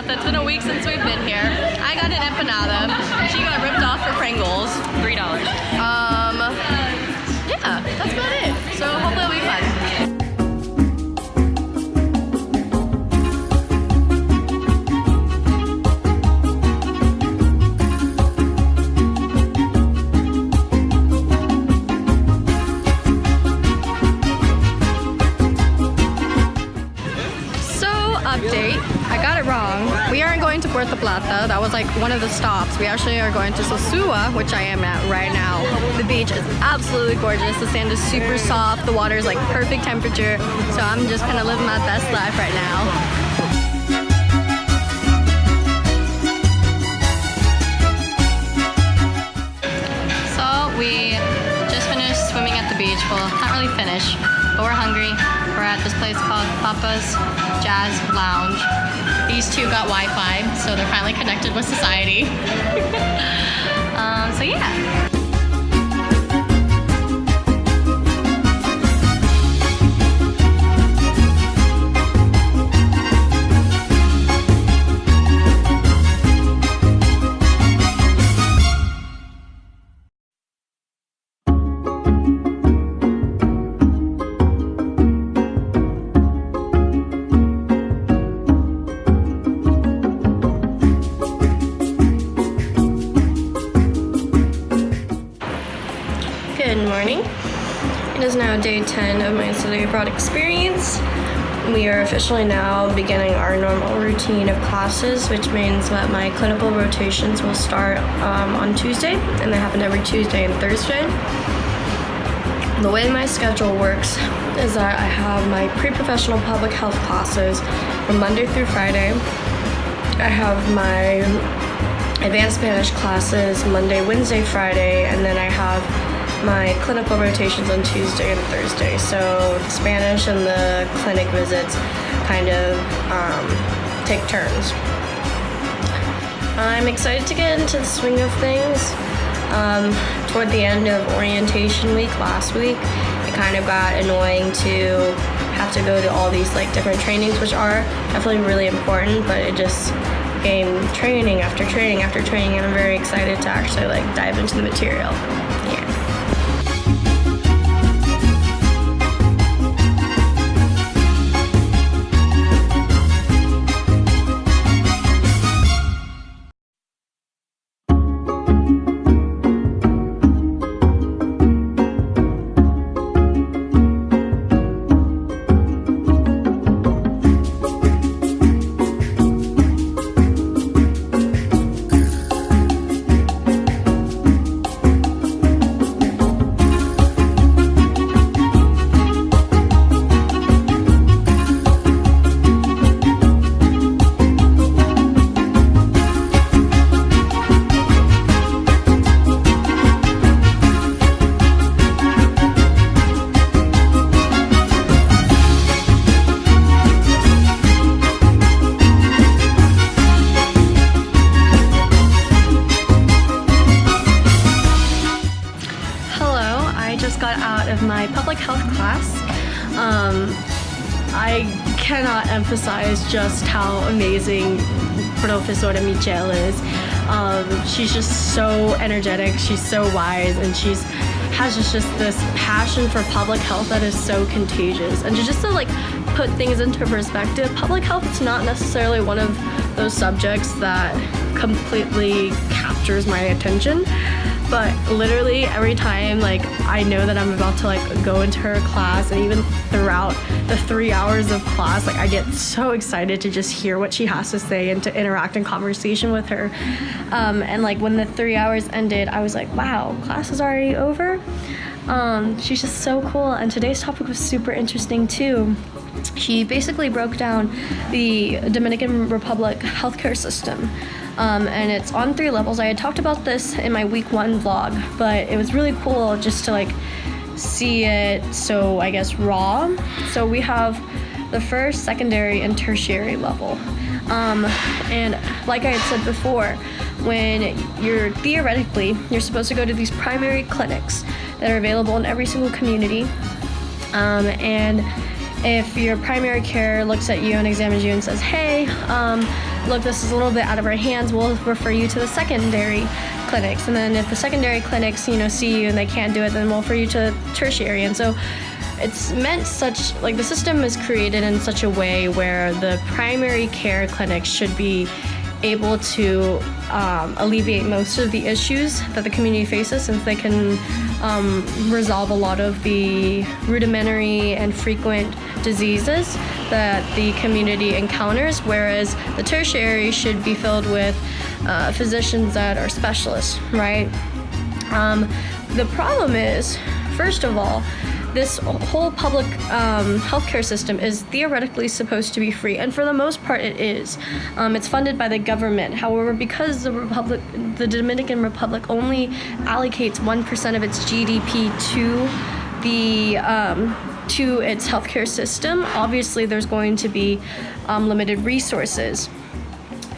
Plata. It's been a week since we've been here. I got an empanada. She got ripped off for Pringles. $3. Yeah, that's about it. So hopefully it'll be fun. Update. I got it wrong. We aren't going to Puerto Plata. That was like one of the stops. We actually are going to Sosua, which I am at right now. The beach is absolutely gorgeous. The sand is super soft. The water is like perfect temperature. So I'm just kind of living my best life right now. So we just finished swimming at the beach. Well, not really finished, but we're hungry. We're at this place called Papa's Jazz Lounge. These two got Wi-Fi, so they're finally connected with society. So yeah. Good morning. It is now day 10 of my study abroad experience. We are officially now beginning our normal routine of classes, which means that my clinical rotations will start on Tuesday, and they happen every Tuesday and Thursday. The way my schedule works is that I have my pre-professional public health classes from Monday through Friday. I have my advanced Spanish classes Monday, Wednesday, Friday, and then I have my clinical rotations on Tuesday and Thursday. So Spanish and the clinic visits kind of take turns. I'm excited to get into the swing of things. Toward the end of orientation week last week, it kind of got annoying to have to go to all these like different trainings, which are definitely really important, but it just became training after training after training, and I'm very excited to actually like dive into the material. Yeah. My public health class. I cannot emphasize just how amazing Professora Michelle is. She's just so energetic, she's so wise, and has just this passion for public health that is so contagious. And just to like put things into perspective, public health is not necessarily one of those subjects that completely captures my attention. But literally every time like I know that I'm about to like go into her class, and even throughout the 3 hours of class, like I get so excited to just hear what she has to say and to interact in conversation with her. And like when the 3 hours ended, I was like, wow, class is already over. She's just so cool, and today's topic was super interesting too. She basically broke down the Dominican Republic healthcare system. And it's on 3 levels. I had talked about this in my week 1 vlog, but it was really cool just to like see it, so I guess raw. So we have the first, secondary, and tertiary level. And like I had said before, when you're supposed to go to these primary clinics that are available in every single community. And if your primary care looks at you and examines you and says, hey, look, this is a little bit out of our hands, we'll refer you to the secondary clinics. And then if the secondary clinics, see you and they can't do it, then we'll refer you to tertiary. And so it's meant the system is created in such a way where the primary care clinics should be able to alleviate most of the issues that the community faces, since they can resolve a lot of the rudimentary and frequent diseases that the community encounters, whereas the tertiary should be filled with physicians that are specialists, right? The problem is, first of all, this whole public healthcare system is theoretically supposed to be free, and for the most part it is. It's funded by the government. However, because the Dominican Republic only allocates 1% of its GDP to its healthcare system, obviously there's going to be limited resources.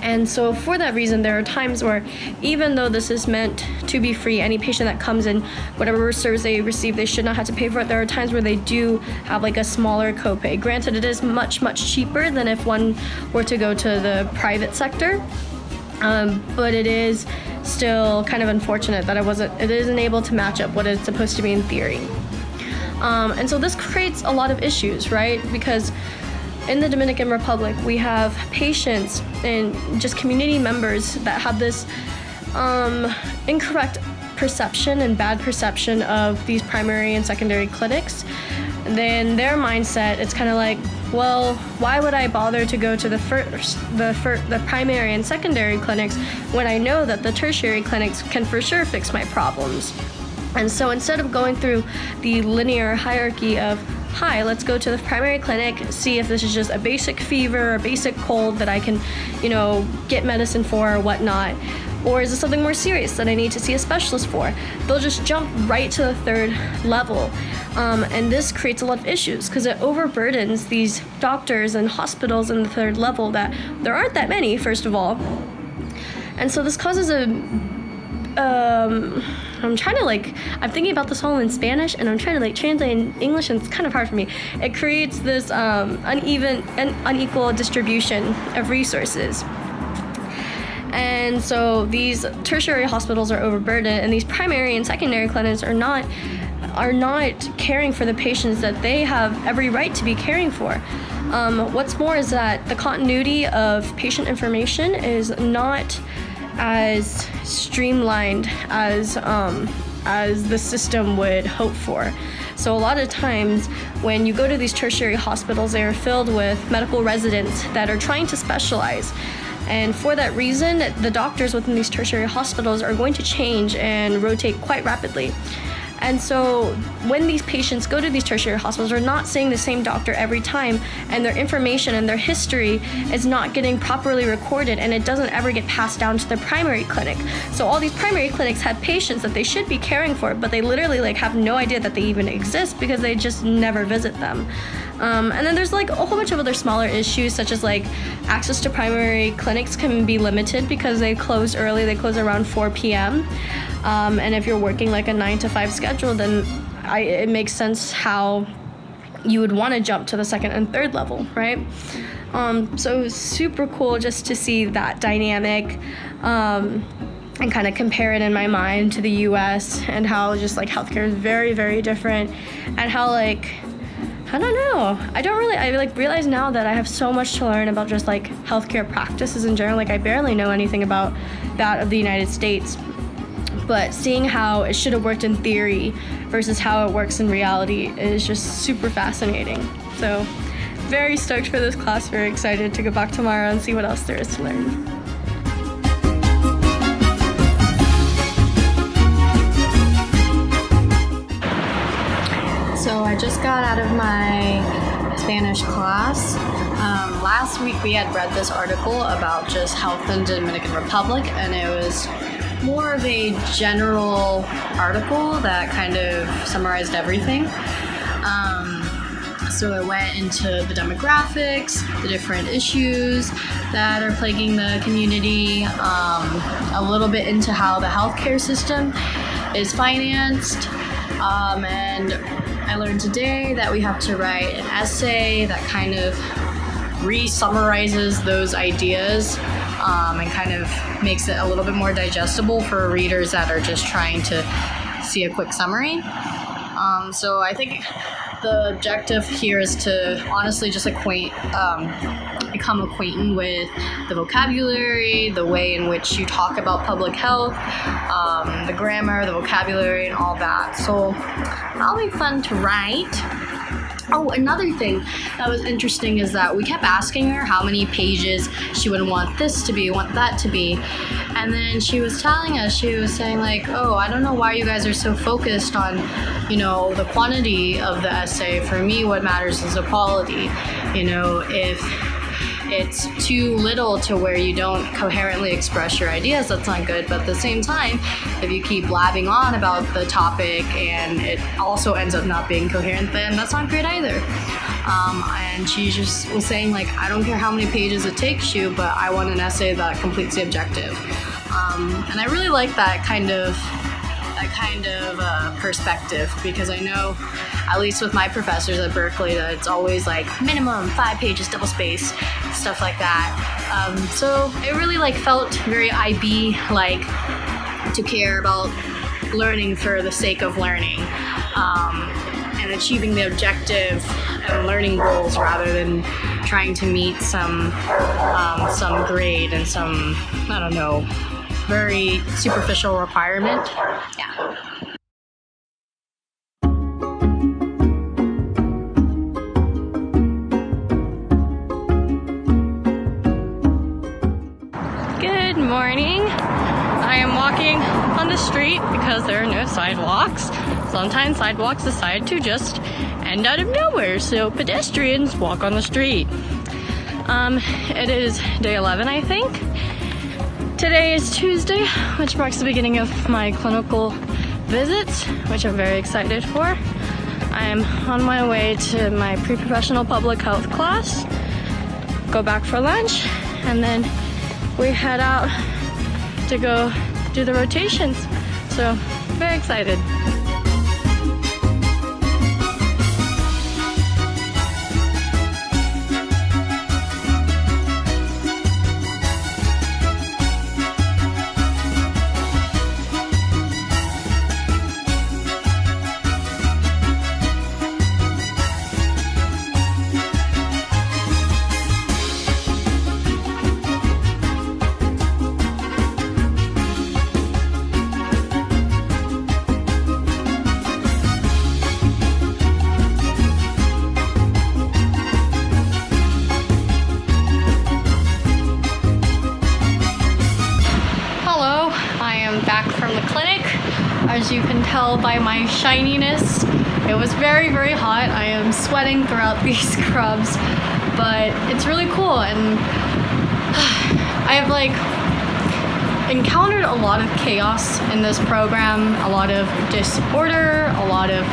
And so for that reason, there are times where, even though this is meant to be free, any patient that comes in, whatever service they receive, they should not have to pay for it. There are times where they do have a smaller copay. Granted, it is much, much cheaper than if one were to go to the private sector. But it is still kind of unfortunate that it isn't able to match up what it's supposed to be in theory. And so this creates a lot of issues, right? Because in the Dominican Republic, we have patients and just community members that have this incorrect perception and bad perception of these primary and secondary clinics. And then their mindset, it's kind of like, well, why would I bother to go to the primary and secondary clinics when I know that the tertiary clinics can for sure fix my problems? And so instead of going through the linear hierarchy of, hi, let's go to the primary clinic, see if this is just a basic fever, a basic cold that I can, get medicine for or whatnot, or is this something more serious that I need to see a specialist for? They'll just jump right to the third level. And this creates a lot of issues because it overburdens these doctors and hospitals in the third level that there aren't that many, first of all. And so this causes I'm thinking about this all in Spanish, and I'm trying to translate in English, and it's kind of hard for me. It creates this uneven and unequal distribution of resources. And so these tertiary hospitals are overburdened, and these primary and secondary clinics are not caring for the patients that they have every right to be caring for. What's more is that the continuity of patient information is not as streamlined as the system would hope for. So a lot of times when you go to these tertiary hospitals, they are filled with medical residents that are trying to specialize. And for that reason, the doctors within these tertiary hospitals are going to change and rotate quite rapidly. And so when these patients go to these tertiary hospitals, they're not seeing the same doctor every time, and their information and their history is not getting properly recorded, and it doesn't ever get passed down to the primary clinic. So all these primary clinics have patients that they should be caring for, but they literally have no idea that they even exist because they just never visit them. And then there's a whole bunch of other smaller issues, such as access to primary clinics can be limited because they close early. They close around 4 p.m. And if you're working a 9-to-5 schedule, then it makes sense how you would want to jump to the second and third level, right? So it was super cool just to see that dynamic and kind of compare it in my mind to the U.S. and how just healthcare is very, very different, and how I don't know. I realize now that I have so much to learn about just healthcare practices in general. I barely know anything about that of the United States. But seeing how it should have worked in theory versus how it works in reality is just super fascinating. So, very stoked for this class, very excited to go back tomorrow and see what else there is to learn. So I just got out of my Spanish class. Last week we had read this article about just health in the Dominican Republic, and it was more of a general article that kind of summarized everything. So it went into the demographics, the different issues that are plaguing the community, a little bit into how the healthcare system is financed, and I learned today that we have to write an essay that kind of re-summarizes those ideas and kind of makes it a little bit more digestible for readers that are just trying to see a quick summary. So I think the objective here is to honestly just become acquainted with the vocabulary, the way in which you talk about public health, the grammar, the vocabulary, and all that. So that'll be fun to write. Oh, another thing that was interesting is that we kept asking her how many pages she would want this to be, want that to be. And then she was telling us, she was saying like, oh, I don't know why you guys are so focused on, the quantity of the essay. For me, what matters is the quality. If it's too little to where you don't coherently express your ideas, that's not good. But at the same time, if you keep blabbing on about the topic and it also ends up not being coherent, then that's not great either. And she just was saying like, I don't care how many pages it takes you, but I want an essay that completes the objective. And I really like that kind of perspective, because I know, at least with my professors at Berkeley, that it's always like minimum 5 pages, double space, stuff like that. So it really felt very IB to care about learning for the sake of learning, and achieving the objective and learning goals rather than trying to meet some grade and some, I don't know, very superficial requirement. Yeah. Good morning. I am walking on the street because there are no sidewalks. Sometimes sidewalks decide to just end out of nowhere, so pedestrians walk on the street. It is day 11, I think. Today is Tuesday, which marks the beginning of my clinical visits, which I'm very excited for. I am on my way to my pre-professional public health class, go back for lunch, and then we head out to go do the rotations. So, very excited. Back from the clinic. As you can tell by my shininess, it was very, very hot. I am sweating throughout these scrubs, but it's really cool, and I have encountered a lot of chaos in this program, a lot of disorder, a lot of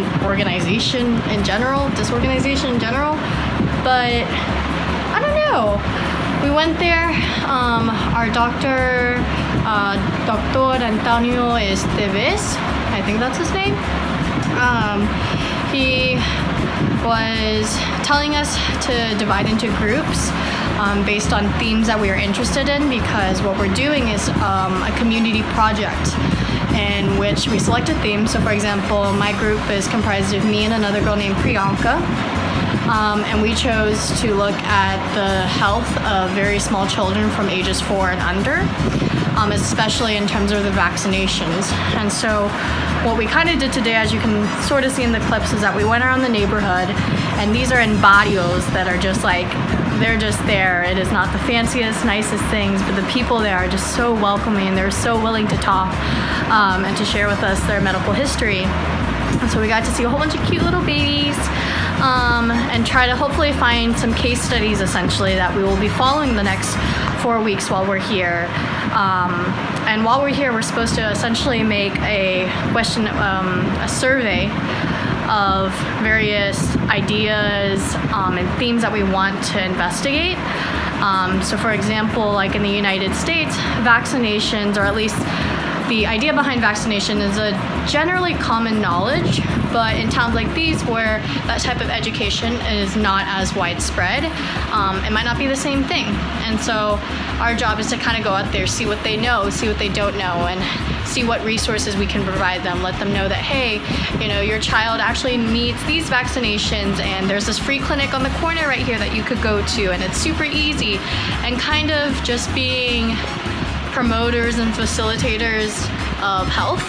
disorganization in general, but I don't know. We went there, our doctor, Dr. Antonio Esteves, I think that's his name. He was telling us to divide into groups based on themes that we are interested in, because what we're doing is a community project in which we select a theme. So for example, my group is comprised of me and another girl named Priyanka. And we chose to look at the health of very small children from ages 4 and under, especially in terms of the vaccinations. And so what we kind of did today, as you can sort of see in the clips, is that we went around the neighborhood, and these are in barrios that are just they're just there. It is not the fanciest, nicest things, but the people there are just so welcoming. They're so willing to talk and to share with us their medical history. And so we got to see a whole bunch of cute little babies, and try to hopefully find some case studies, essentially, that we will be following the next 4 weeks while we're here. And while we're here, we're supposed to essentially make a survey of various ideas and themes that we want to investigate. So for example, in the United States, vaccinations, or at least the idea behind vaccination is a generally common knowledge, but in towns like these where that type of education is not as widespread, it might not be the same thing. And so our job is to kind of go out there, see what they know, see what they don't know, and see what resources we can provide them. Let them know that, hey, you know, your child actually needs these vaccinations, and there's this free clinic on the corner right here that you could go to, and it's super easy. And kind of just being promoters and facilitators of health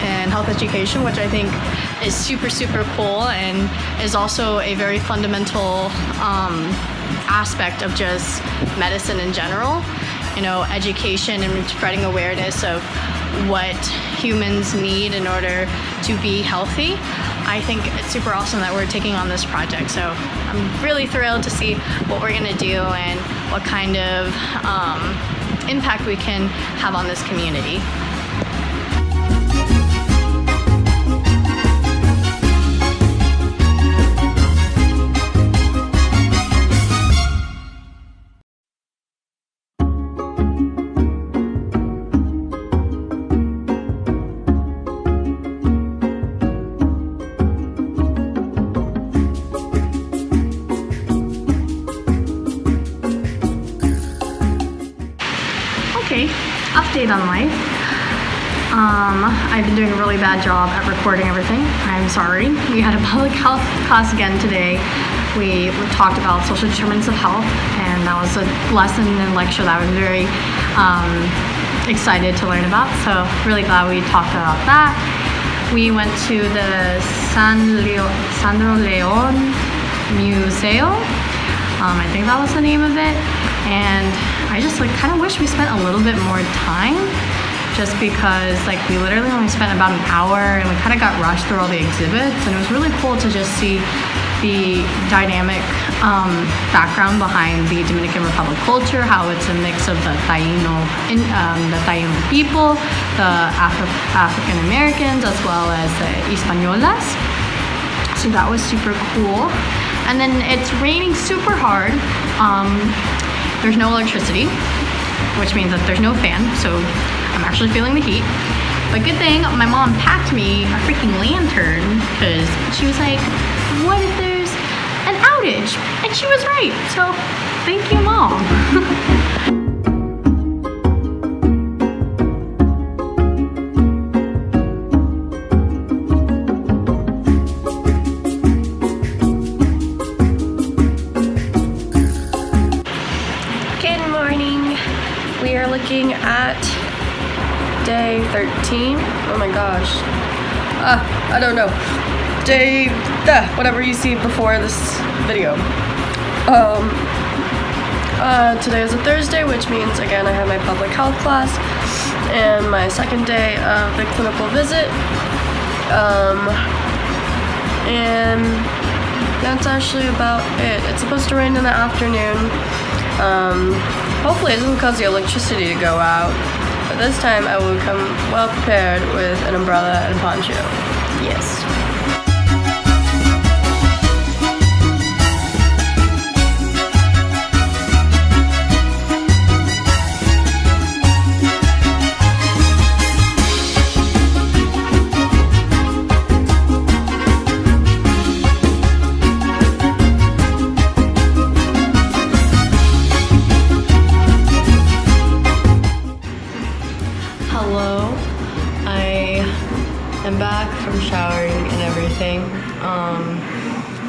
and health education, which I think is super, super cool and is also a very fundamental aspect of just medicine in general. You know, education and spreading awareness of what humans need in order to be healthy. I think it's super awesome that we're taking on this project. So I'm really thrilled to see what we're gonna do and what kind of impact we can have on this community. Okay, update on life. I've been doing a really bad job at recording everything. I'm sorry. We had a public health class again today. We talked about social determinants of health, and that was a lesson and lecture that I was very excited to learn about. So really glad we talked about that. We went to the Sandro Leon Museo. I think that was the name of it. And I just kind of wish we spent a little bit more time, just because we literally only spent about an hour, and we kind of got rushed through all the exhibits, and it was really cool to just see the dynamic background behind the Dominican Republic culture, how it's a mix of the Taino people, the African Americans, as well as the Hispaniolas. So that was super cool. And then it's raining super hard. There's no electricity, which means that there's no fan, so I'm actually feeling the heat. But good thing my mom packed me a freaking lantern, because she was like, what if there's an outage? And she was right, so thank you, Mom. We are looking at day 13. Oh my gosh. I don't know. Day, whatever you see before this video. Today is a Thursday, which means again I have my public health class and my second day of the clinical visit. And that's actually about it. It's supposed to rain in the afternoon. Hopefully it doesn't cause the electricity to go out, but this time I will come well prepared with an umbrella and poncho. Yes. Hello, I am back from showering and everything.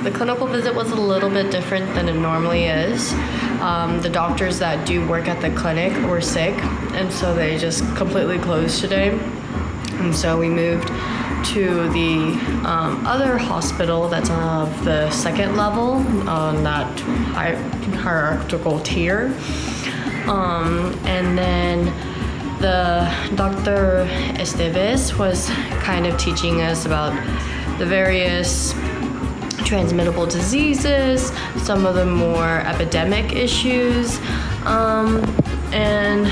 The clinical visit was a little bit different than it normally is. The doctors that do work at the clinic were sick, and so they just completely closed today. And so we moved to the other hospital that's on the second level on that hierarchical tier. And then the Dr. Esteves was kind of teaching us about the various transmittable diseases, some of the more epidemic issues, and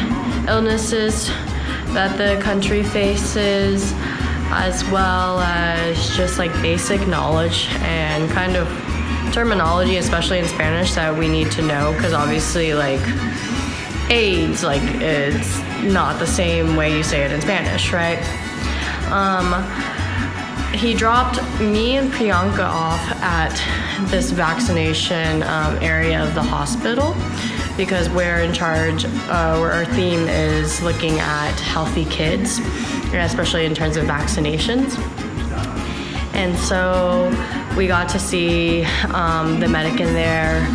illnesses that the country faces, as well as just basic knowledge and kind of terminology, especially in Spanish, that we need to know, because obviously AIDS, it's not the same way you say it in Spanish, right? He dropped me and Priyanka off at this vaccination area of the hospital because we're in charge, where our theme is looking at healthy kids, especially in terms of vaccinations. And so we got to see the medic in there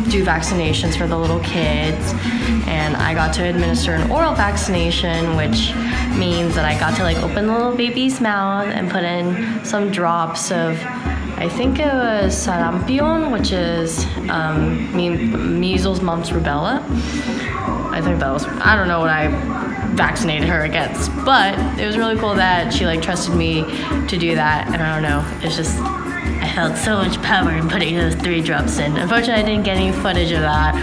do vaccinations for the little kids, and I got to administer an oral vaccination, which means that I got to like open the little baby's mouth and put in some drops of, I think it was sarampion, which is measles, mumps, rubella. I think that was, I don't know what I vaccinated her against, but it was really cool that she like trusted me to do that. And I don't know, it's just, I felt so much power in putting those 3 drops in. Unfortunately, I didn't get any footage of that,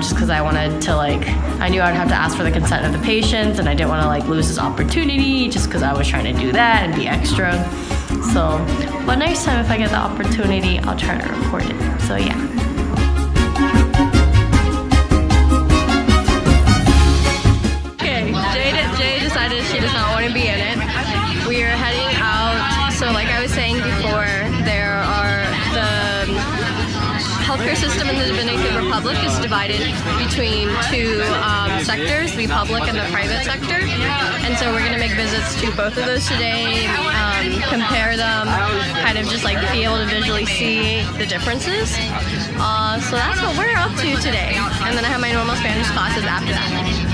just because I wanted to like, I knew I'd have to ask for the consent of the patients, and I didn't want to like lose this opportunity just because I was trying to do that and be extra. So, but next time if I get the opportunity, I'll try to record it. So yeah. Jay decided she does not want to be in it. We are heading out. So like I was saying before, there are the healthcare system in the Dominican Republic is divided between 2 sectors, the public and the private sector. And so we're going to make visits to both of those today, compare them, kind of just like be able to visually see the differences. So that's what we're up to today. And then I have my normal Spanish classes after that.